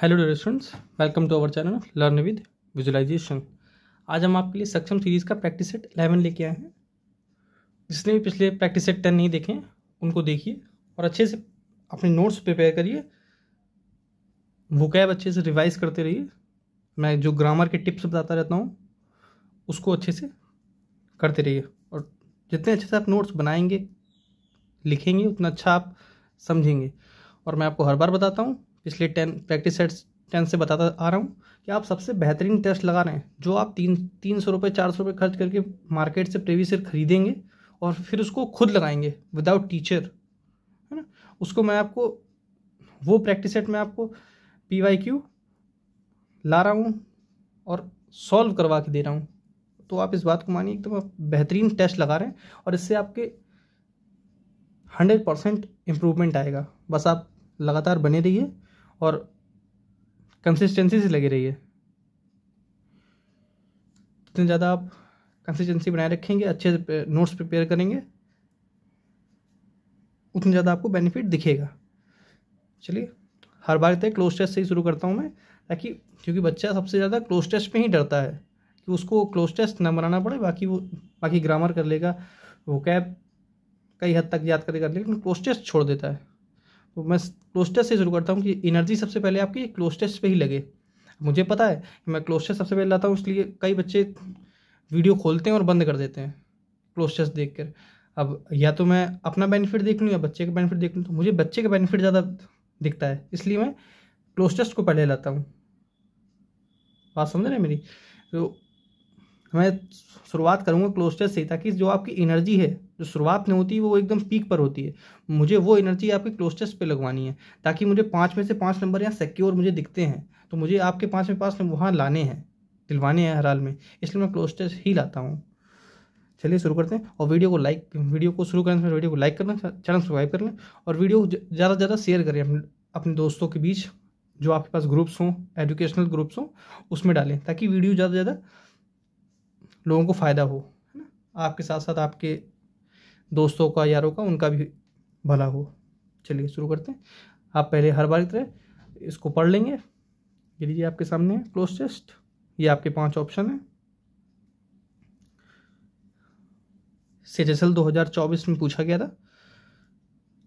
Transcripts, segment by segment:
Hello dear students, welcome to our channel learn with visualization. आज हम आपके लिए सक्षम सीरीज़ का प्रैक्टिस सेट 11 लेके आए हैं। जिसने भी पिछले प्रैक्टिस सेट 10 नहीं देखे हैं उनको देखिए और अच्छे से अपने नोट्स प्रिपेयर करिए, वोकैब अच्छे से रिवाइज करते रहिए। मैं जो ग्रामर के टिप्स बताता रहता हूँ उसको अच्छे से करते रहिए और जितने अच्छे से आप नोट्स बनाएंगे लिखेंगे उतना अच्छा आप समझेंगे। और मैं आपको हर बार बताता हूँ, पिछले 10 प्रैक्टिस सेट्स 10 से बताता आ रहा हूँ कि आप सबसे बेहतरीन टेस्ट लगा रहे हैं। जो आप 300 रुपये 400 रुपये खर्च करके मार्केट से प्रीवियस ईयर खरीदेंगे और फिर उसको खुद लगाएंगे विदाउट टीचर, है ना। उसको मैं आपको वो प्रैक्टिस सेट में आपको PYQ ला रहा हूँ और सॉल्व करवा के दे रहा हूँ। तो आप इस बात को मानिए, एकदम आप बेहतरीन टेस्ट लगा रहे हैं और इससे आपके 100% इम्प्रूवमेंट आएगा। बस आप लगातार बने रहिए और कंसिस्टेंसी से लगे रहिए। जितने ज़्यादा आप कंसिस्टेंसी बनाए रखेंगे, अच्छे से नोट्स प्रिपेयर करेंगे, उतने ज़्यादा आपको बेनिफिट दिखेगा। चलिए, हर बार तक क्लोज टेस्ट से ही शुरू करता हूँ मैं, ताकि क्योंकि बच्चा सबसे ज़्यादा क्लोज टेस्ट में ही डरता है कि उसको क्लोज टेस्ट ना बनाना पड़े। बाकी ग्रामर कर लेगा, वोकैब कई हद तक याद करेगा, लेकिन क्लोज टेस्ट छोड़ देता है। तो मैं क्लोज टेस्ट से शुरू करता हूँ कि एनर्जी सबसे पहले आपकी क्लोज टेस्ट पे ही लगे। मुझे पता है कि मैं क्लोज टेस्ट सबसे पहले लाता हूँ, इसलिए कई बच्चे वीडियो खोलते हैं और बंद कर देते हैं क्लोज टेस्ट देख कर। अब या तो मैं अपना बेनिफिट देख लूँ या बच्चे का बेनिफिट देख लूँ, तो मुझे बच्चे का बेनिफिट ज़्यादा दिखता है, इसलिए मैं क्लोज टेस्ट को पहले लाता हूँ। बात समझ रहे हैं मेरी? तो मैं शुरुआत करूँगा क्लोज टेस्ट से, ताकि जो आपकी एनर्जी है जो शुरुआत में होती है वो एकदम पीक पर होती है। मुझे वो एनर्जी आपकी क्लोज टेस्ट पे लगवानी है, ताकि मुझे 5 में से 5 नंबर यहाँ सिक्योर मुझे दिखते हैं, तो मुझे आपके 5 में 5 नंबर वहाँ लाने हैं, दिलवाने हैं हर हाल में, इसलिए मैं क्लोज टेस्ट ही लाता हूँ। चलिए शुरू करते हैं। और वीडियो को शुरू करने से वीडियो को लाइक करना, चैनल सब्सक्राइब कर लें और वीडियो ज़्यादा से ज़्यादा शेयर करें अपने दोस्तों के बीच, जो आपके पास ग्रुप्स हों, एजुकेशनल ग्रुप्स हों, उसमें डालें, ताकि वीडियो ज़्यादा से ज़्यादा लोगों को फ़ायदा हो, है ना। आपके साथ साथ आपके दोस्तों का, यारों का, उनका भी भला हो। चलिए शुरू करते हैं। आप पहले हर बार की तरह इसको पढ़ लेंगे। ये लीजिए आपके सामने है क्लोज टेस्ट, ये आपके 5 ऑप्शन है। CHSL 2024 में पूछा गया था।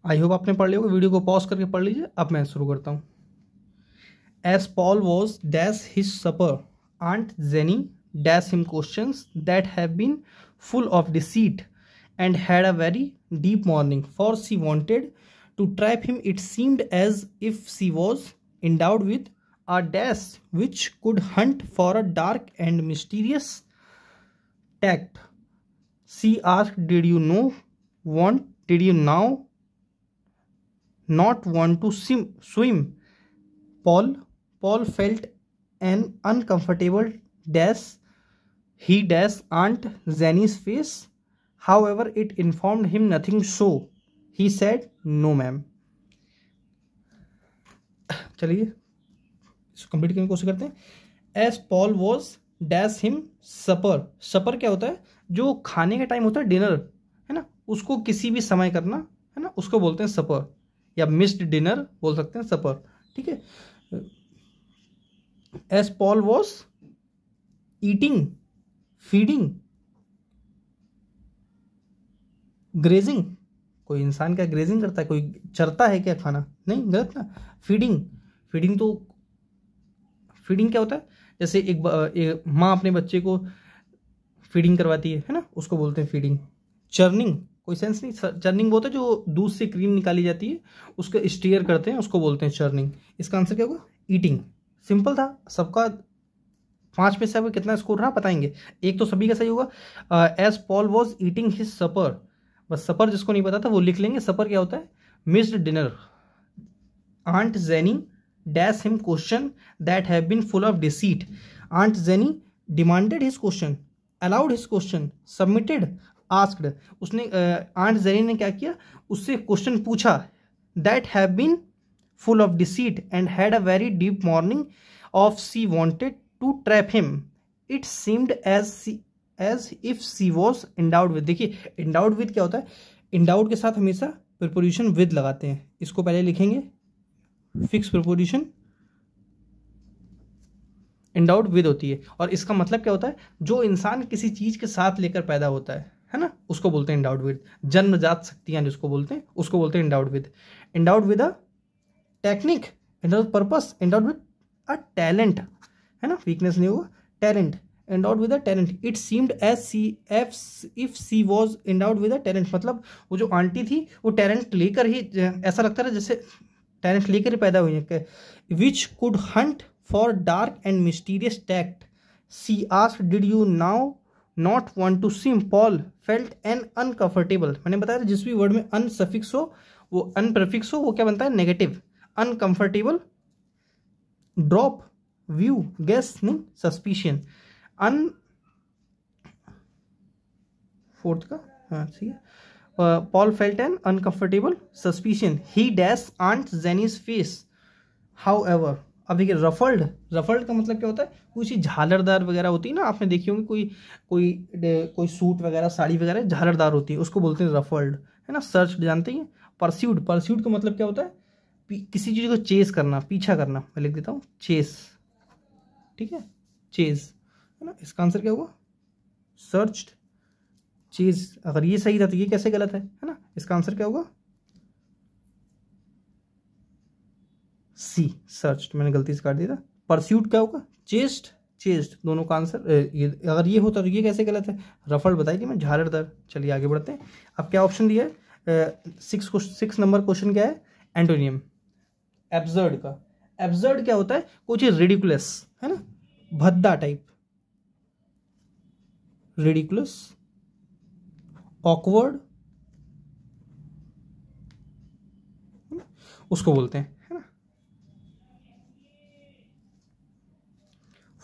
आई होप आपने पढ़ लिया होगा। वीडियो को पॉज करके पढ़ लीजिए। अब मैं शुरू करता हूँ। As Paul was dash his supper, aunt Jenny dash him questions that have been full of deceit and had a very deep mourning, for she wanted to trap him. It seemed as if she was endowed with a dash which could hunt for a dark and mysterious tact. She asked, did you now not want to swim? Paul felt an uncomfortable dash he dash Aunt Jenny's face. However, it informed him nothing, so he said, "No, ma'am." चलिए इसको complete करने की कोशिश करते हैं। As Paul was dash him supper. सपर क्या होता है? जो खाने का टाइम होता है, डिनर, है ना, उसको किसी भी समय करना, है ना, उसको बोलते हैं सपर, या मिस्ड डिनर बोल सकते हैं, सपर, ठीक है। As Paul was eating, feeding, grazing, कोई इंसान क्या ग्रेजिंग करता है? कोई चरता है क्या खाना? नहीं, गलत ना। फीडिंग तो फीडिंग क्या होता है? जैसे एक माँ अपने बच्चे को फीडिंग करवाती है ना, उसको बोलते हैं फीडिंग। चर्निंग कोई सेंस नहीं। चर्निंग वो होता है जो दूध से क्रीम निकाली जाती है, उसको स्टीयर करते हैं, उसको बोलते हैं चर्निंग। इसका आंसर क्या होगा? ईटिंग। सिंपल था सबका। 5 में से आपको कितना स्कोर रहा बताएंगे। एक तो सभी का सही होगा। As Paul was eating his supper, बस सपर जिसको नहीं पता था वो लिख लेंगे। सपर क्या होता है? Missed dinner. Aunt Jenny dash him question that have been full of deceit. Aunt Jenny demanded his question, allowed his question, submitted, asked. उसने आंट जेनी ने क्या किया? उससे क्वेश्चन पूछा। That have been full of deceit and had a very deep morning of she wanted to trap him. It seemed as if she was endowed with. देखिए endowed with क्या होता है? endowed के साथ हमेशा preposition with लगाते हैं। इसको पहले लिखेंगे फिक्स preposition एंडाउड विद होती है, और इसका मतलब क्या होता है, जो इंसान किसी चीज़ के साथ लेकर पैदा होता है ना, उसको बोलते हैं एंडाउड विद। जन्मजात शक्तियाँ जिसको बोलते हैं, उसको बोलते हैं endowed with. Endowed with a technique, endowed purpose, endowed with a talent, है ना, वीकनेस नहीं होगा, talent, endowed with a talent. It seemed as she if she was endowed with a talent, मतलब वो जो आंटी थी वो टैलेंट लेकर ही, ऐसा लगता था जैसे टैलेंट लेकर ही पैदा हुई है। Which could hunt for dark and mysterious tact, she asked did you now not want to swim, Paul felt an uncomfortable. मैंने बताया था जिस भी वर्ड में अन सफिक्स हो, वो अन प्रीफिक्स हो, वो क्या बनता है, negative. Uncomfortable, drop, view, guess नहीं, सस्पिशियन। अन फोर्थ का, हाँ ठीक है। Paul felt an uncomfortable suspicion, he dash aunt Jenny's face however. अब देखिए रफल्ड, रफल्ड का मतलब क्या होता है, कोई चीज़ झालरदार वगैरह होती है ना, आपने देखी होंगी कोई कोई कोई सूट वगैरह साड़ी वगैरह झालरदार होती है, उसको बोलते हैं रफल्ड, है ना। सर्च जानते हैं। परस्यूड, परस्यूड का मतलब क्या होता है, किसी चीज़ को चेस करना, पीछा करना। मैं लिख देता हूँ चेस, ठीक है, चेस, है ना। इसका आंसर क्या होगा, सर्च्ड, चेस। अगर ये सही था तो ये कैसे गलत है ना। इसका आंसर क्या होगा, सी, सर्च्ड। मैंने गलती से काट दिया था। परस्यूट क्या होगा, चेस्ट, चेस्ट। दोनों का आंसर ये, अगर ये होता तो ये कैसे गलत है, रफल्ड बताई थी मैं, झालरदार। चलिए आगे बढ़ते हैं। अब क्या ऑप्शन दिया है, 6 नंबर क्वेश्चन क्या है, एंटोनियम। एब्सर्ड का, एब्सर्ड क्या होता है, कुछ रिडिकुलस, है ना, भद्दा टाइप, रिडिकुलस, ऑकवर्ड, उसको बोलते हैं, है ना।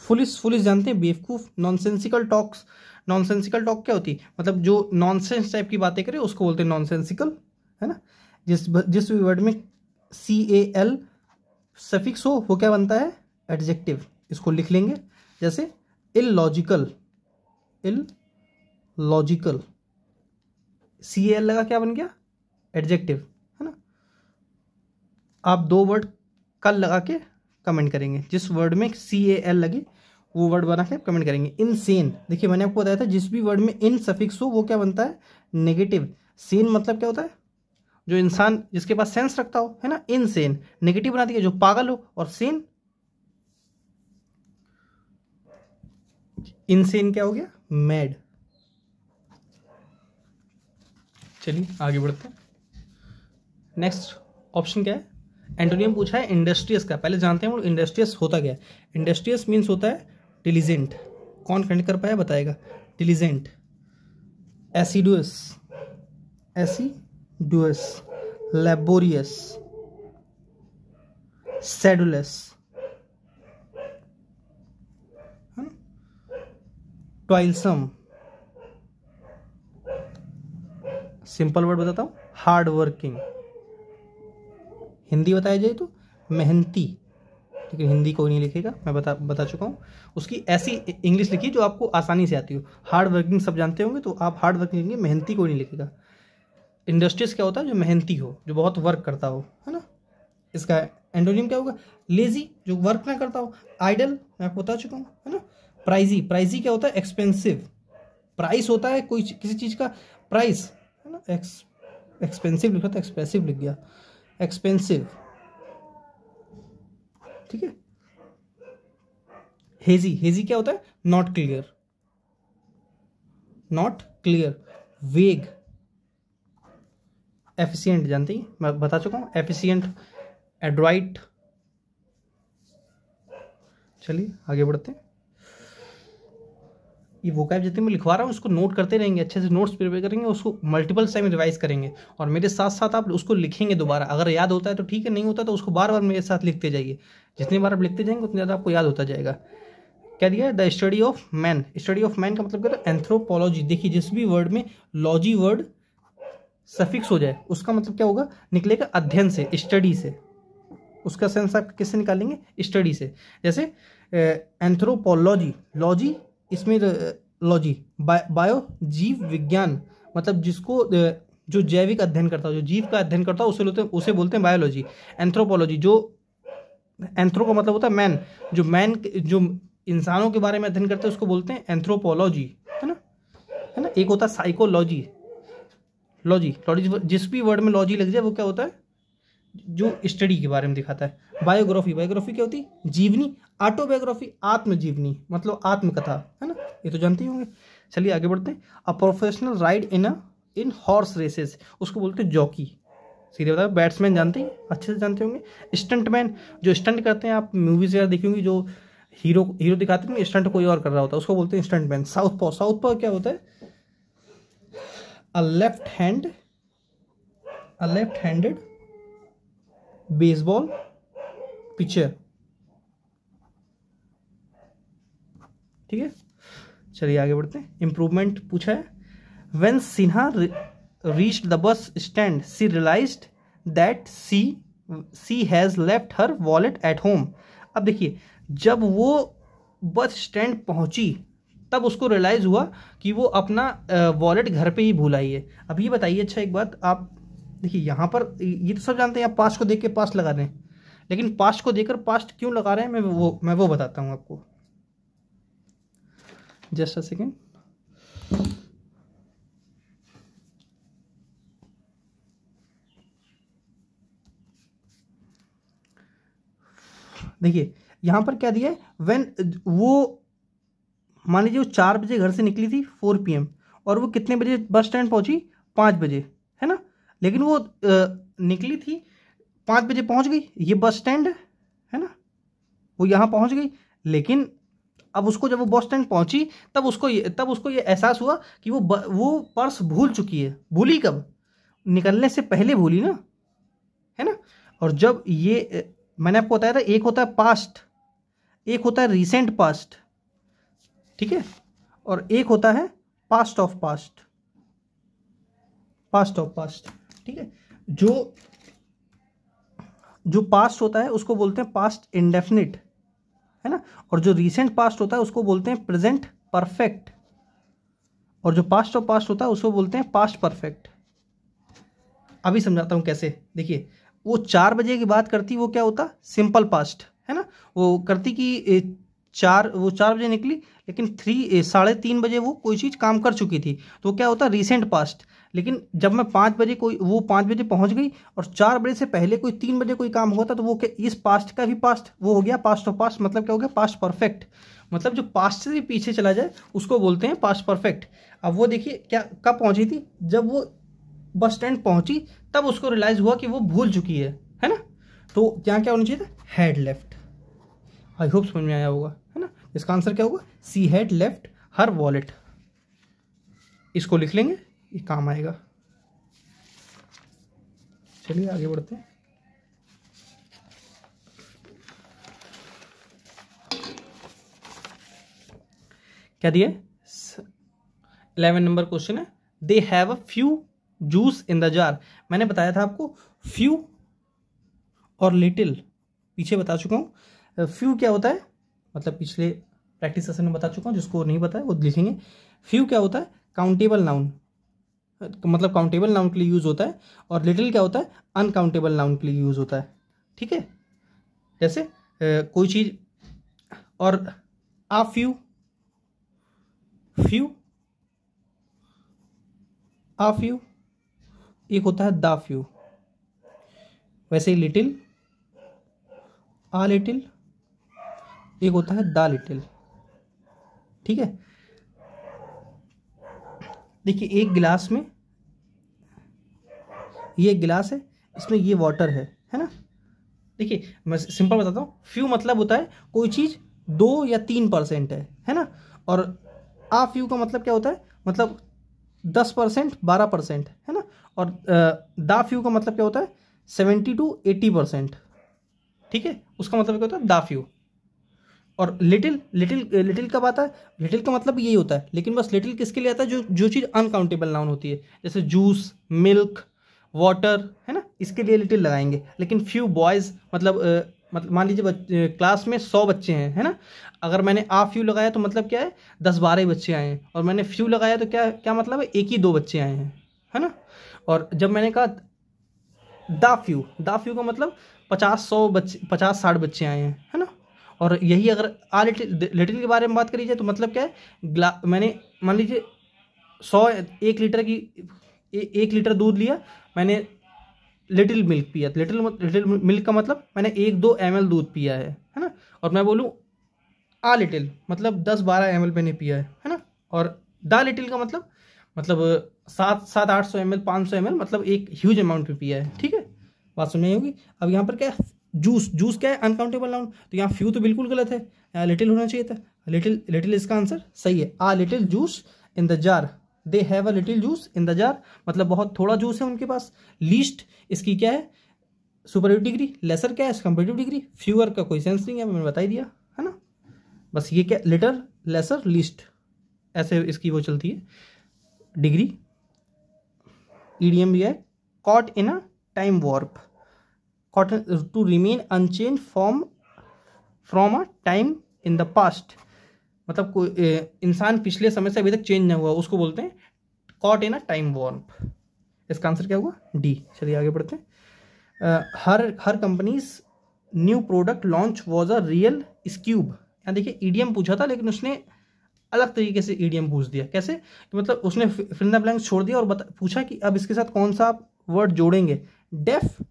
फुलिस, फुलिस जानते हैं, बेवकूफ। नॉनसेंसिकल टॉक्स, नॉनसेंसिकल टॉक क्या होती है, मतलब जो नॉनसेंस टाइप की बातें करे उसको बोलते हैं नॉनसेंसिकल, है ना। जिस भी वर्ड में CAL सफिक्स हो वो क्या बनता है, एडजेक्टिव। इसको लिख लेंगे, जैसे इलॉजिकल, इलॉजिकल, CAL लगा, क्या बन गया, एडजेक्टिव, है ना। आप 2 वर्ड कल लगा के कमेंट करेंगे, जिस वर्ड में CAL लगे वो वर्ड बना के कमेंट करेंगे। इनसेन, देखिए मैंने आपको बताया था जिस भी वर्ड में इन सफिक्स हो वो क्या बनता है, नेगेटिव। सेन मतलब क्या होता है, जो इंसान जिसके पास सेंस रखता हो, है ना। इनसेन नेगेटिव बना दिया, जो पागल हो, और सेन, इनसेन क्या हो गया, मैड। चलिए आगे बढ़ते हैं। नेक्स्ट ऑप्शन क्या है, एंटोनियम पूछा है इंडस्ट्रियस का। पहले जानते हैं हम लोग इंडस्ट्रियस होता क्या है। इंडस्ट्रियस मीन्स होता है डिलीजेंट, कौन कंड कर पाया बताएगा, डिलीजेंट। एसिडुअस, एसिडुअस, लेबोरियस, सेडुलस, है ना, टॉइलसम। सिंपल वर्ड बताता हूँ, हार्ड वर्किंग। हिंदी बताया जाए तो मेहनती, लेकिन हिंदी कोई नहीं लिखेगा, मैं बता चुका हूँ। उसकी ऐसी इंग्लिश लिखिए जो आपको आसानी से आती हो। हार्ड वर्किंग सब जानते होंगे तो आप हार्ड वर्किंग लिखेंगे, मेहनती कोई नहीं लिखेगा। इंडस्ट्रियस क्या होता है, जो मेहनती हो, जो बहुत वर्क करता हो, है ना। इसका एंटोनिम क्या होगा, लेजी, जो वर्क ना करता हो। आइडल मैं आपको बता चुका हूँ, है ना। प्राइजी, प्राइजी क्या होता है, एक्सपेंसिव। प्राइस होता है कोई किसी चीज़ का प्राइस, है ना। एक्सपेंसिव लिखा था, एक्सप्रेसिव लिख गया, एक्सपेंसिव, ठीक है। हेजी, हेजी क्या होता है, नॉट क्लियर, नॉट क्लियर। वेग, एफिशिएंट जानते ही, मैं बता चुका हूँ, एफिशिएंट, एडवाइट। चलिए आगे बढ़ते हैं। ये वोकैब जितने मैं लिखवा रहा हूँ उसको नोट करते रहेंगे, अच्छे से नोट्स प्रिपेयर करेंगे, उसको मल्टीपल टाइम रिवाइज करेंगे, और मेरे साथ साथ आप उसको लिखेंगे दोबारा। अगर याद होता है तो ठीक है, नहीं होता तो उसको बार बार मेरे साथ लिखते जाइए। जितनी बार आप लिखते जाएंगे उतनी ज़्यादा आपको याद होता जाएगा। क्या दिया है, the study of man. Study of man का मतलब क्या है, एंथ्रोपोलॉजी। देखिए जिस भी वर्ड में लॉजी वर्ड सफिक्स हो जाए उसका मतलब क्या होगा, निकलेगा अध्ययन से, स्टडी से। उसका सेंस आप किससे निकालेंगे, स्टडी से। जैसे एंथ्रोपोलॉजी, लॉजी, इसमें लॉजी, बायो, जीव विज्ञान, मतलब जिसको जो जैविक अध्ययन करता हो, जो जीव का अध्ययन करता हो उसे बोलते हैं बायोलॉजी। एंथ्रोपोलॉजी, जो एंथ्रो का मतलब होता है मैन, जो मैन जो इंसानों के बारे में अध्ययन करते हैं उसको बोलते हैं एंथ्रोपोलॉजी, है ना। एक होता है साइकोलॉजी, लॉजी, जिस भी वर्ड में लॉजी लग जाए वो क्या होता है, जो स्टडी के बारे में दिखाता है। बायोग्राफी क्या होती है, जीवनी। ऑटोबायोग्राफी आत्मजीवनी, मतलब आत्मकथा, है ना, ये तो जानते ही होंगे। चलिए आगे बढ़ते हैं। A professional ride in horse races, उसको बोलते हैं जॉकी। सीधे बताओ, बैट्समैन जानते हैं, अच्छे से जानते होंगे। स्टंटमैन, जो स्टंट करते हैं, आप मूवीज वगैरह देखी होंगी, जो हीरो दिखाते हैं, स्टंट कोई और कर रहा होता है, उसको बोलते हैं स्टंटमैन। साउथ पॉ क्या होता है, a left handed baseball pitcher, ठीक है। चलिए आगे बढ़ते हैं। इंप्रूवमेंट पूछा है। When Sinha reached the bus stand she realized that she has left her wallet at home. अब देखिए, जब वो बस स्टैंड पहुंची तब उसको रियलाइज हुआ कि वो अपना वॉलेट घर पे ही भूल आई है। अब ये बताइए, अच्छा एक बात, आप देखिए यहाँ पर, ये तो सब जानते हैं, आप पास्ट को देख के पास्ट लगा रहे हैं, लेकिन पास्ट को देखकर पास्ट क्यों लगा रहे हैं, मैं वो बताता हूँ आपको। Just a second. देखिए यहां पर क्या दिया है, व्हेन वो मान लीजिए वो 4 बजे घर से निकली थी 4 PM, और वो कितने बजे बस स्टैंड पहुंची, 5 बजे, है ना। लेकिन वो निकली थी 5 बजे, पहुंच गई, ये बस स्टैंड है ना, वो यहाँ पहुंच गई। लेकिन अब उसको जब वो बस स्टैंड पहुंची तब उसको ये एहसास हुआ कि वो पर्स भूल चुकी है। भूली कब, निकलने से पहले भूली ना, है ना। और जब ये मैंने आपको बताया था, एक होता है पास्ट, एक होता है रिसेंट पास्ट, ठीक है, और एक होता है पास्ट ऑफ पास्ट, ठीक है। जो पास्ट होता है उसको बोलते हैं पास्ट इंडेफिनिट, है ना, और जो रीसेंट पास्ट होता है उसको बोलते हैं प्रेजेंट परफेक्ट, और जो पास्ट ऑफ पास्ट होता है उसको बोलते हैं पास्ट परफेक्ट। अभी समझाता हूं कैसे। देखिए, वो 4 बजे की बात करती, वो क्या होता, सिंपल पास्ट, है ना। वो करती कि 4 बजे निकली, लेकिन 3:30 बजे वो कोई चीज़ काम कर चुकी थी, तो क्या होता, रीसेंट पास्ट। लेकिन जब मैं 5 बजे वो 5 बजे पहुंच गई और 4 बजे से पहले कोई 3 बजे कोई काम होता, तो वो क्या, इस पास्ट का भी पास्ट वो हो गया पास्ट ऑफ पास्ट, मतलब क्या हो गया, पास्ट परफेक्ट। मतलब जो पास्ट से भी पीछे चला जाए उसको बोलते हैं पास्ट परफेक्ट। अब वो देखिए क्या, कब पहुंची थी, जब वो बस स्टैंड पहुंची तब उसको रियलाइज हुआ कि वो भूल चुकी है ना। तो यहाँ क्या होना चाहिए था, हैड लेफ्ट। आई होप समझ में आया होगा, है ना। इसका आंसर क्या होगा, she had left her wallet. इसको लिख लेंगे, ये काम आएगा। चलिए आगे बढ़ते हैं। क्या दिया, 11 नंबर क्वेश्चन है। They have a few juice in the jar. मैंने बताया था आपको, फ्यू और लिटिल पीछे बता चुका हूं। फ्यू क्या होता है, मतलब पिछले प्रैक्टिस सेशन में बता चुका हूं, जिसको नहीं पता है वो लिखेंगे। फ्यू क्या होता है, काउंटेबल नाउन, मतलब काउंटेबल नाउन के लिए यूज होता है, और लिटिल क्या होता है, अनकाउंटेबल नाउन के लिए यूज होता है, ठीक है। जैसे कोई चीज, और आ फ्यू, आ फ्यू, एक होता है द फ्यू। वैसे ही लिटिल, आ लिटिल, एक होता है द लिटिल, ठीक है। देखिए एक गिलास में, ये एक गिलास है, इसमें ये वाटर है ना। देखिए मैं सिंपल बताता हूँ, फ्यू मतलब होता है कोई चीज 2 या 3% है ना, और आ फ्यू का मतलब क्या होता है, मतलब 10%, 12%, है ना, और दा फ्यू का मतलब क्या होता है, 70 to 80%, ठीक है। उसका मतलब क्या होता है, दा फ्यू। और लिटिल कब आता है, लिटिल का मतलब यही होता है, लेकिन बस लिटिल किसके लिए आता है, जो चीज़ अनकाउंटेबल नाउन होती है, जैसे जूस, मिल्क, वाटर, है ना, इसके लिए लिटिल लगाएंगे। लेकिन फ्यू बॉयज़ मतलब मान लीजिए क्लास में 100 बच्चे हैं, है ना, अगर मैंने आ फ्यू लगाया तो मतलब क्या है, 10-12 बच्चे आए हैं, और मैंने फ्यू लगाया तो क्या मतलब है, 1 ही 2 बच्चे आए हैं, है ना। और जब मैंने कहा दा फ्यू का मतलब 50-100 बच्चे, 50-60 बच्चे आए हैं, है ना। और यही अगर आ लिटिल के बारे में बात करी जाए तो मतलब क्या है, मैंने मान लीजिए 1 लीटर की 1 लीटर दूध लिया, मैंने लिटिल मिल्क पिया। लिटिल मिल्क का मतलब मैंने 1-2 ml दूध पिया है ना। और मैं बोलूँ आ लिटिल मतलब 10-12 ml मैंने पिया है ना। और द लिटिल का मतलब 700-800 ml 500 ml मतलब एक ह्यूज अमाउंट में पिया है। ठीक है, बात समझ आई होगी। अब यहाँ पर क्या है, जूस क्या है, अनकाउंटेबल नाउन, तो यहाँ फ्यू तो बिल्कुल गलत है, यहाँ लिटिल होना चाहिए था। लिटिल इसका आंसर सही है। आ little juice in the jar, they have a little juice in the jar मतलब बहुत थोड़ा जूस है उनके पास। लीस्ट इसकी क्या है, सुपरलेटिव डिग्री। लेसर क्या है, कंपेरेटिव डिग्री। फ्यूअर का कोई सेंस नहीं है, मैंने बता ही दिया है ना। बस ये क्या, लिटर, लेसर, लीस्ट, ऐसे इसकी वो चलती है डिग्री। ईडीएम भी है, caught in a time warp, caught to remain unchange from a time in the past मतलब कोई इंसान पिछले समय से अभी तक चेंज नहीं हुआ, उसको बोलते हैं caught in a time warp. इसका आंसर क्या हुआ, डी। चलिए आगे बढ़ते हैं। Her companies new product launch was a real squib. यहाँ देखिए ईडीएम पूछा था लेकिन उसने अलग तरीके से ईडीएम पूछ दिया। कैसे, तो मतलब उसने फिल इन द ब्लैंक्स छोड़ दिया और पूछा कि अब इसके साथ कौन सा आप वर्ड जोड़ेंगे। डेफ,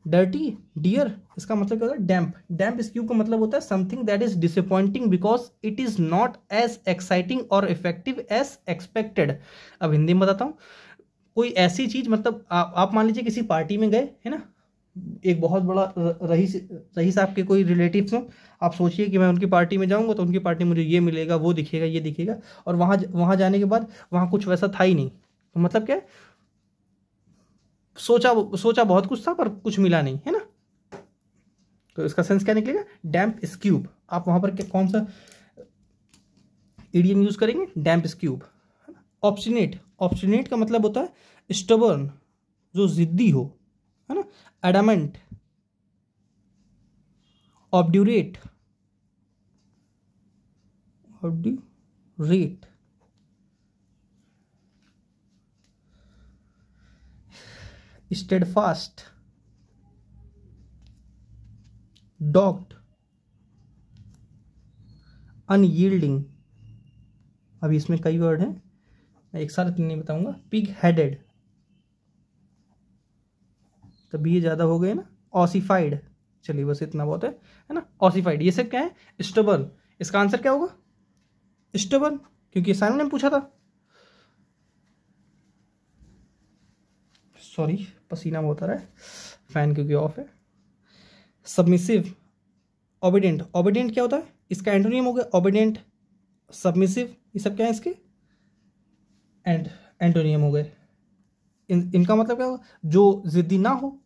डर्टी, डियर, इसका मतलब क्या होता है, डैम्प। डैम्प स्क्यूब का मतलब होता है something that is disappointing because it is not as exciting और इफेक्टिव एज एक्सपेक्टेड। अब हिंदी में बताता हूँ, कोई ऐसी चीज मतलब आप मान लीजिए किसी पार्टी में गए है ना, एक बहुत बड़ा रईस आपके कोई रिलेटिव्स हो, आप सोचिए कि मैं उनकी पार्टी में जाऊंगा तो उनकी पार्टी में मुझे ये मिलेगा, वो दिखेगा, ये दिखेगा, और वहां जाने के बाद वहां कुछ वैसा था ही नहीं, तो मतलब क्या है, सोचा बहुत कुछ था पर कुछ मिला नहीं, है ना। तो इसका सेंस क्या निकलेगा, डैम्प स्क्यूब। आप वहां पर कौन सा ईडीएम यूज करेंगे, डैम्प स्क्यूब। ऑब्स्टिनेट, ऑब्स्टिनेट का मतलब होता है स्टबर्न, जो जिद्दी हो, है ना। Adamant, obdurate, steadfast, dogged, unyielding. अभी इसमें कई वर्ड हैं, मैं एक साथ नहीं बताऊंगा। पिग हेडेड, तब ये ज्यादा हो गए ना। ऑसिफाइड, चलिए बस इतना बहुत है ना। ऑसिफाइड, ये सब क्या है, स्टबर्न। इसका आंसर क्या होगा, स्टबर्न, क्योंकि साइमन ने पूछा था। सॉरी पसीना बहुत आ रहा है, फैन क्योंकि ऑफ है। Submissive, obedient. ओबीडियंट क्या होता है, इसका एंटोनियम हो गया ओबीडियंट, सबमिसिव, ये सब क्या है इसके एंटोनियम हो गए। इनका मतलब क्या होगा, जो जिद्दी ना हो,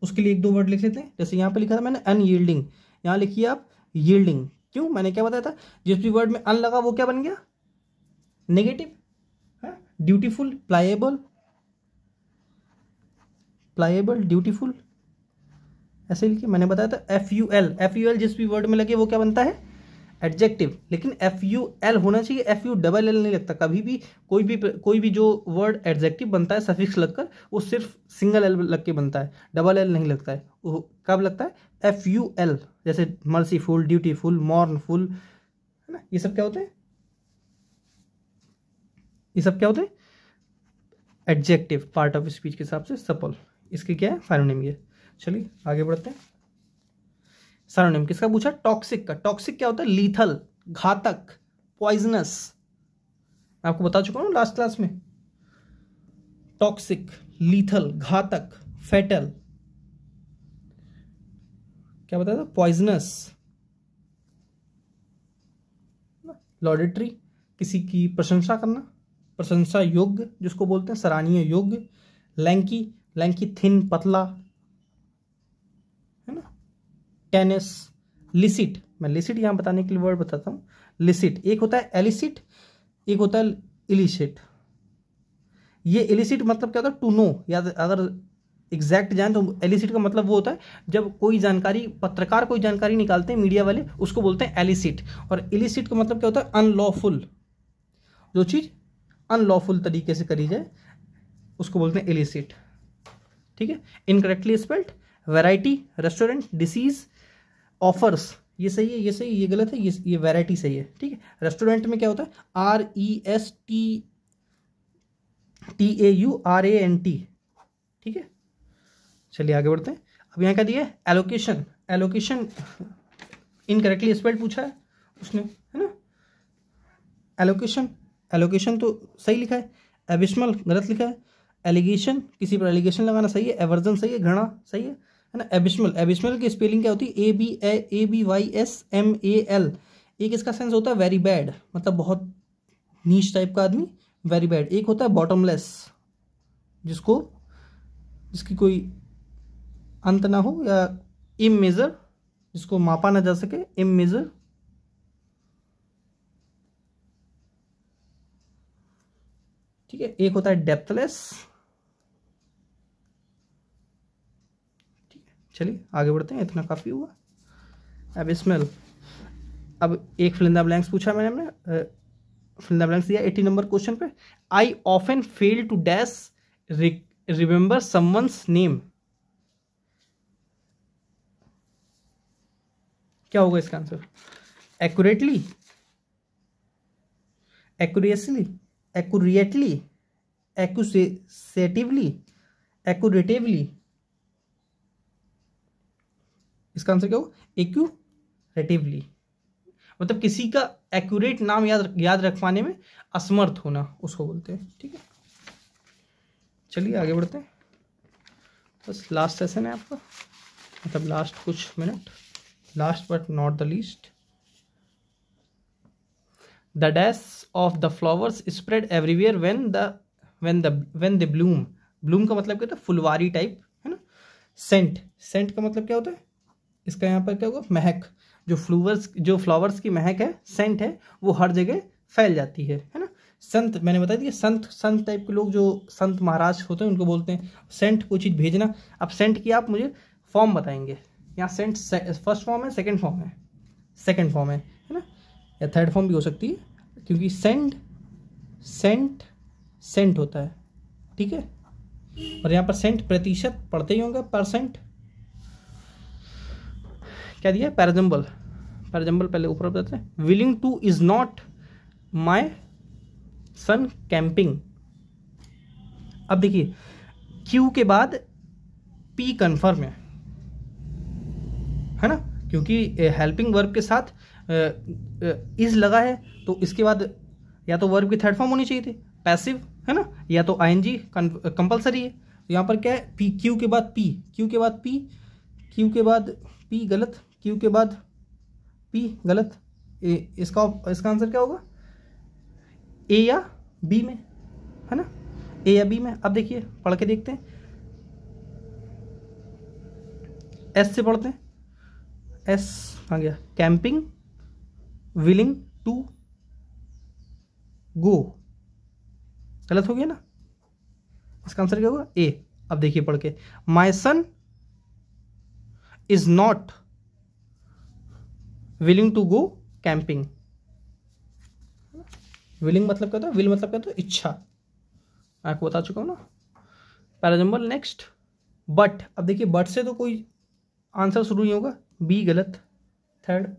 उसके लिए 1-2 वर्ड लिख लेते हैं। जैसे यहाँ पे लिखा था मैंने अनयील्डिंग, यहाँ लिखिए आप यील्डिंग। क्यों, मैंने क्या बताया था, जिस भी वर्ड में अन लगा वो क्या बन गया, नेगेटिव। है ड्यूटीफुल, प्लाएबल, ड्यूटीफुल, ऐसे लिखिए। मैंने बताया था एफ यू एल जिस भी वर्ड में लगे वो क्या बनता है, एडजेक्टिव। लेकिन FUL होना चाहिए, FULL नहीं लगता कभी भी। कोई भी जो वर्ड एडजेक्टिव बनता है सफिक्स लगकर, वो सिर्फ सिंगल एल लग के बनता है, डबल एल नहीं लगता है। वो कब लगता है, FUL। जैसे मर्सीफुल, ड्यूटीफुल, मॉर्नफुल, है ना। ये सब क्या होते हैं, एडजेक्टिव, पार्ट ऑफ स्पीच के हिसाब से सपल। इसके क्या है, फाइनोनिम ये। चलिए आगे बढ़ते हैं। सिनोनिम किसका पूछा, टॉक्सिक का। टॉक्सिक क्या होता है, लीथल, घातक, पॉइजनस। मैं आपको बता चुका हूँ लास्ट क्लास में। टॉक्सिक, लीथल, घातक, फेटल, क्या बताया था, पॉइजनस। लॉडेटरी, किसी की प्रशंसा करना, प्रशंसा योग्य जिसको बोलते हैं, सराहनीय, योग्य। लैंकी, थिन, पतला, है ना। टेनिस, लिसिट। मैं लिसिट यहां बताने के लिए वर्ड बताता हूं। लिसिट एक होता है एलिसिट, एक होता है इलिसिट। ये इलिसिट मतलब क्या होता है, टू नो, या अगर एग्जैक्ट जाए तो एलिसिट का मतलब वो होता है जब कोई जानकारी, पत्रकार कोई जानकारी निकालते हैं मीडिया वाले, उसको बोलते हैं एलिसिट। और इलिसिट का मतलब क्या होता है, अनलॉफुल। जो चीज अनलॉफुल तरीके से करी जाए उसको बोलते हैं इलिसिट। ठीक है। Incorrectly spelled, variety, restaurant, disease, offers, ये सही है, ये सही, ये गलत है, ये वैरायटी सही है। ठीक है, रेस्टोरेंट में क्या होता है, RESTAURANT। ठीक है, चलिए आगे बढ़ते हैं। अब यहाँ क्या दिया है, एलोकेशन। एलोकेशन इनकरेक्टली स्पेल्ड पूछा है उसने, है ना। एलोकेशन, एलोकेशन तो सही लिखा है, एबिस्मल गलत लिखा है, एलिगेशन किसी पर एलिगेशन लगाना सही है, एवर्जन सही है, घृणा सही है ना। एबिस्मल, एबिस्मल की स्पेलिंग क्या होती है, ABYSMAL। एक इसका सेंस होता है वेरी बैड, मतलब बहुत नीच टाइप का आदमी, वेरी बैड। एक होता है बॉटमलेस, जिसकी कोई अंत ना हो, या इमेजर, जिसको मापा ना जा सके, इमेजर। ठीक है, एक होता है डेप्थलेस। ठीक है, चलिए आगे बढ़ते हैं, इतना काफी हुआ एबिस्मल। अब एक फिल इन द ब्लैंक्स पूछा मैंने, फिल इन द ब्लैंक्स दिया 80 नंबर क्वेश्चन पे। I often fail to dash remember someone's name. क्या होगा इसका answer, accurately, accurately, accusatively, accuratively. इसका आंसर क्या होगा, एक्यूरेटिवली, मतलब किसी का एक्यूरेट नाम याद रख पाने में असमर्थ होना, उसको बोलते हैं। ठीक है, चलिए आगे बढ़ते हैं। बस लास्ट सेशन है आपका, मतलब लास्ट कुछ minute, last but not the least. The dash of the flowers spread everywhere when they bloom। Bloom का मतलब क्या होता है, फुलवारी टाइप, है ना। सेंट, सेंट का मतलब क्या होता है, इसका यहाँ पर क्या होगा, महक। जो फ्लावर्स की महक है, सेंट है, वो हर जगह फैल जाती है ना। संत, मैंने बता दिया, संत टाइप के लोग, जो संत महाराज होते हैं, उनको बोलते हैं सेंट। कोई चीज़ भेजना, अब सेंट की आप मुझे फॉर्म बताएंगे। यहाँ सेंट फर्स्ट फॉर्म है, सेकंड फॉर्म है, सेकंड फॉर्म है ना, या थर्ड फॉर्म भी हो सकती है, क्योंकि सेंट होता है। ठीक है, और यहाँ पर सेंट प्रतिशत पढ़ते ही होंगे, परसेंट। क्या दिया, पैराजम्बल, पैराजम्बल पहले ऊपर बताते हैं। Willing to is not my son camping. अब देखिए, क्यू के बाद पी कन्फर्म है ना, क्योंकि हेल्पिंग वर्ब के साथ इज लगा है, तो इसके बाद या तो वर्ब की थर्ड फॉर्म होनी चाहिए थी, पैसिव, है ना, या तो आईएनजी कंपलसरी है। यहाँ पर क्या है, पी, क्यू के बाद पी, क्यू के बाद पी, क्यू के बाद पी गलत, क्यू के बाद पी गलत। इसका आंसर क्या होगा, ए या बी में, है ना, ए या बी में। अब देखिए पढ़ के देखते हैं, एस से पढ़ते हैं, एस आ गया, कैंपिंग, विलिंग टू गो, गलत हो गया ना। इसका आंसर क्या होगा, ए। अब देखिए पढ़ के, my son is not willing to go camping. Willing मतलब क्या होता है, विल मतलब क्या होता है, इच्छा, मैं आपको बता चुका हूं ना। Parajumble next, but. अब देखिए बट से तो कोई आंसर शुरू नहीं होगा, बी गलत, थर्ड।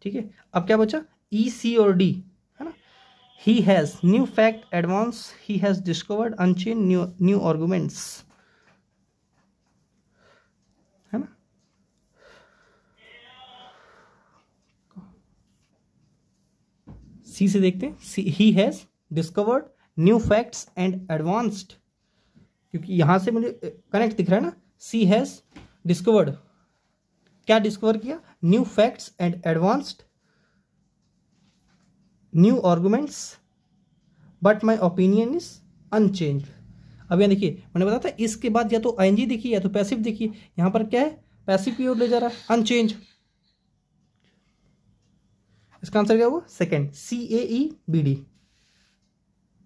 ठीक है, अब क्या बचा, ई, सी और डी, है ना। He has new fact advance, he has discovered unchain new arguments, है ना। सी से देखते हैं, he has discovered new facts and advanced, क्योंकि यहां से मुझे कनेक्ट दिख रहा है ना। सी हैज डिस्कवर्ड, क्या डिस्कवर किया, new facts and advanced new arguments, but my opinion is unchanged. अब यहाँ देखिए, मैंने बताया था इसके बाद या तो आईएनजी देखिए या तो पैसिव देखिए, यहाँ पर क्या है, पैसिव की ओर ले जा रहा है, अनचेंज। इसका आंसर क्या होगा, सेकंड, CAEBD।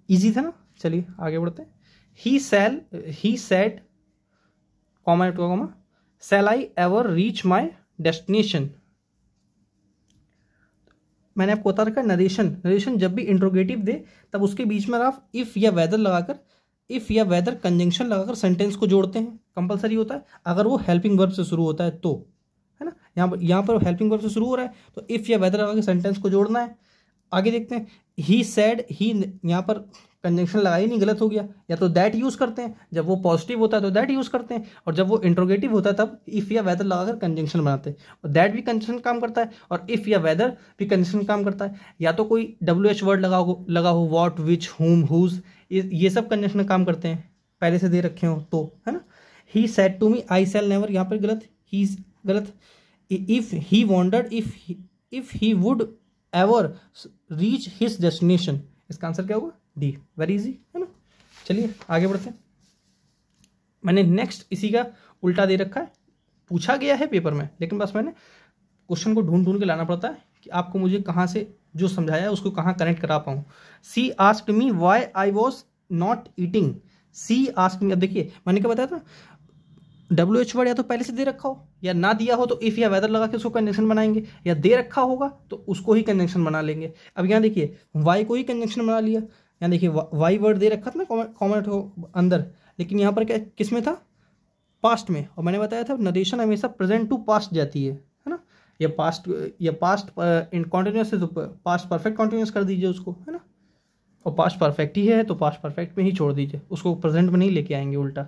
इजी था ना। चलिए आगे बढ़ते हैं। He said comma to comma, shall I ever reach my destination. मैंने आपको बता रखा है, नरेशन जब भी इंट्रोगेटिव दे तब उसके बीच में आप इफ या वेदर लगाकर, इफ या वेदर कंजंक्शन लगाकर सेंटेंस को जोड़ते हैं, कंपलसरी होता है। अगर वो हेल्पिंग वर्ब से शुरू होता है तो, है ना, यहाँ पर हेल्पिंग वर्ब से शुरू हो रहा है, तो इफ़ या वेदर लगा के सेंटेंस को जोड़ना है। आगे देखते हैं, ही सेड, ही यहाँ पर कंजंक्शन लगा ही नहीं, गलत हो गया। या तो दैट यूज़ करते हैं, जब वो पॉजिटिव होता है तो दैट यूज़ करते हैं, और जब वो इंट्रोगेटिव होता है तब इफ़ या वेदर लगाकर कंजंक्शन बनाते हैं। और दैट भी कंजंक्शन काम करता है और इफ़ या वेदर भी कंजंक्शन काम करता है। या तो कोई WH वर्ड लगा हो, वॉट, विच, हुम, हुज, ये सब कंजंक्शन में काम करते हैं, पहले से दे रखे हो तो, है ना। He said to me I shall never, यहाँ पर गलत, ही गलत। If he wondered, if he would ever reach his destination, इसका आंसर क्या होगा? डी। वेरी इजी, है ना। चलिए आगे बढ़ते हैं। मैंने नेक्स्ट इसी का उल्टा दे रखा है, पूछा गया है पेपर में, लेकिन बस मैंने क्वेश्चन को ढूंढ ढूंढ के लाना पड़ता है कि आपको मुझे कहाँ से जो समझाया है उसको कहाँ कनेक्ट करा पाऊँ। She asked me why I was not eating. She asked me, अब देखिए मैंने क्या बताया था, WH वर्ड या तो पहले से दे रखा हो या ना दिया हो तो इफ़ या वेदर लगा के उसको कंजंक्शन बनाएंगे, या दे रखा होगा तो उसको ही कंजंक्शन बना लेंगे। अब यहाँ देखिए वाई को ही कंजंक्शन बना लिया, यहाँ देखिए वाई वर्ड दे रखा था ना कॉमेंट हो अंदर, लेकिन यहाँ पर क्या किस में था? पास्ट में। और मैंने बताया था नरेशन हमेशा प्रेजेंट टू पास्ट जाती है ना। या पास्ट इन कॉन्टिन्यूस है तो पास्ट परफेक्ट कॉन्टिन्यूस कर दीजिए उसको, है ना। और पास्ट परफेक्ट ही है तो पास्ट परफेक्ट में ही छोड़ दीजिए, उसको प्रेजेंट में नहीं लेके आएंगे उल्टा।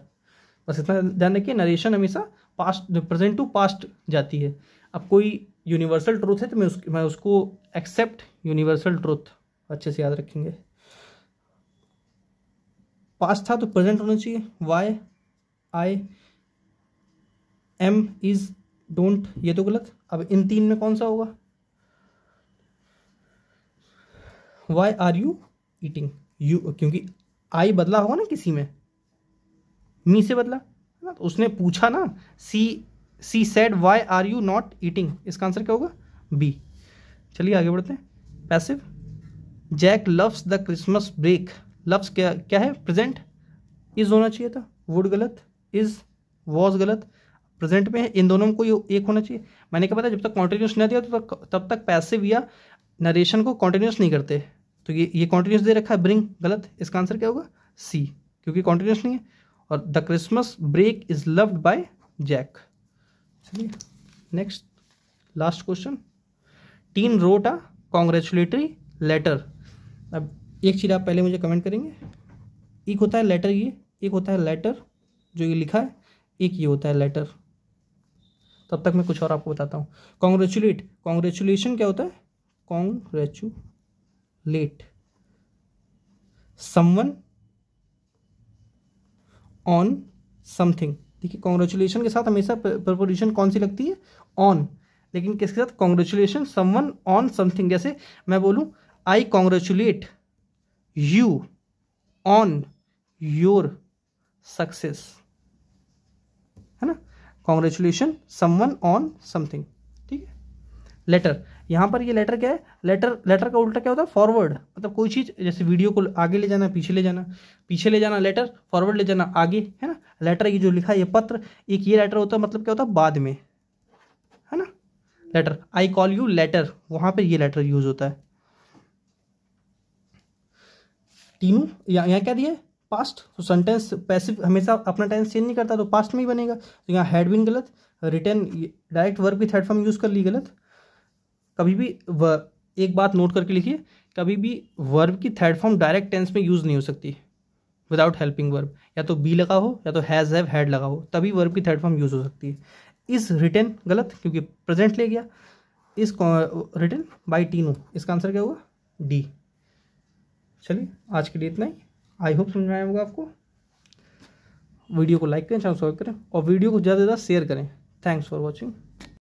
बस इतना ध्यान रखिए, नरेशन हमेशा पास्ट प्रेजेंट टू पास्ट जाती है। अब कोई यूनिवर्सल ट्रूथ है तो मैं उसको एक्सेप्ट यूनिवर्सल ट्रूथ अच्छे से याद रखेंगे। पास्ट था तो प्रेजेंट होना चाहिए, why, I, am, is, don't, ये तो गलत। अब इन तीन में कौन सा होगा? Why are you eating, you, क्योंकि आई बदला होगा ना किसी में, मी से बदला ना, तो उसने पूछा ना, she said why are you not eating, इसका आंसर क्या होगा? बी। चलिए आगे बढ़ते हैं। Passive, Jack loves the Christmas break, loves क्या है? प्रेजेंट, इज होना चाहिए था, वुड गलत, इज, वॉज गलत, प्रेजेंट में है, इन दोनों में कोई एक होना चाहिए। मैंने क्या पता, जब तक कॉन्टिन्यूस नहीं दिया तब तक पैसिव या नरेशन को कॉन्टिन्यूस नहीं करते। तो ये कॉन्टिन्यूस दे रखा है, ब्रिंग, गलत, इसका आंसर क्या होगा? सी, क्योंकि कॉन्टिन्यूस नहीं है। और the Christmas break is loved by Jack. चलिए next last question. Teen wrote a congratulatory letter. अब एक चीज़ आप पहले मुझे कमेंट करेंगे, एक होता है लेटर ये, एक होता है लेटर जो ये लिखा है, एक ये होता है लेटर। तब तक मैं कुछ और आपको बताता हूँ। कॉन्ग्रेचुलेट, कॉन्ग्रेचुलेशन क्या होता है? Congratulate someone on something. देखिए कॉन्ग्रेचुलेशन के साथ हमेशा प्रपोजिशन कौन सी लगती है? ऑन। लेकिन किसके साथ? Congratulation someone on something. जैसे मैं बोलूं I congratulate you on your success, है ना। कॉन्ग्रेचुलेशन समवन ऑन समथिंग, ठीक है। लेटर, यहाँ पर ये लेटर क्या है? लेटर का उल्टा क्या होता है? फॉरवर्ड। मतलब कोई चीज़, जैसे वीडियो को आगे ले जाना, पीछे ले जाना, पीछे ले जाना लेटर, फॉरवर्ड ले जाना आगे, है ना। लेटर ये जो लिखा है ये पत्र, एक ये लेटर होता है, मतलब क्या होता है? बाद में, है ना। Later, I call you later, वहाँ पर ये लेटर यूज होता है। तीनों यहाँ क्या दिया है? पास्ट। तो सेंटेंस पैसिव हमेशा अपना टेंस चेंज नहीं करता, तो पास्ट में ही बनेगा। तो यहाँ हैड बीन गलत, रिटन डायरेक्ट वर्ब की थर्ड फॉर्म यूज़ कर ली, गलत। कभी भी एक बात नोट करके लिखिए, कभी भी वर्ब की थर्ड फॉर्म डायरेक्ट टेंस में यूज़ नहीं हो सकती विदाउट हेल्पिंग वर्ब। या तो बी लगा हो या तो हैज़, हैव, हैड लगा हो, तभी वर्ब की थर्ड फॉर्म यूज़ हो सकती है। इज रिटन गलत, क्योंकि प्रेजेंट ले गया। इज रिटन बाय टीनू, इसका आंसर क्या होगा? डी। चलिए आज के लिए इतना ही। आई होप समझ में आया होगा आपको। वीडियो को लाइक करें, चैनल सब्सक्राइब करें और वीडियो को ज़्यादा से ज़्यादा शेयर करें। Thanks for watching.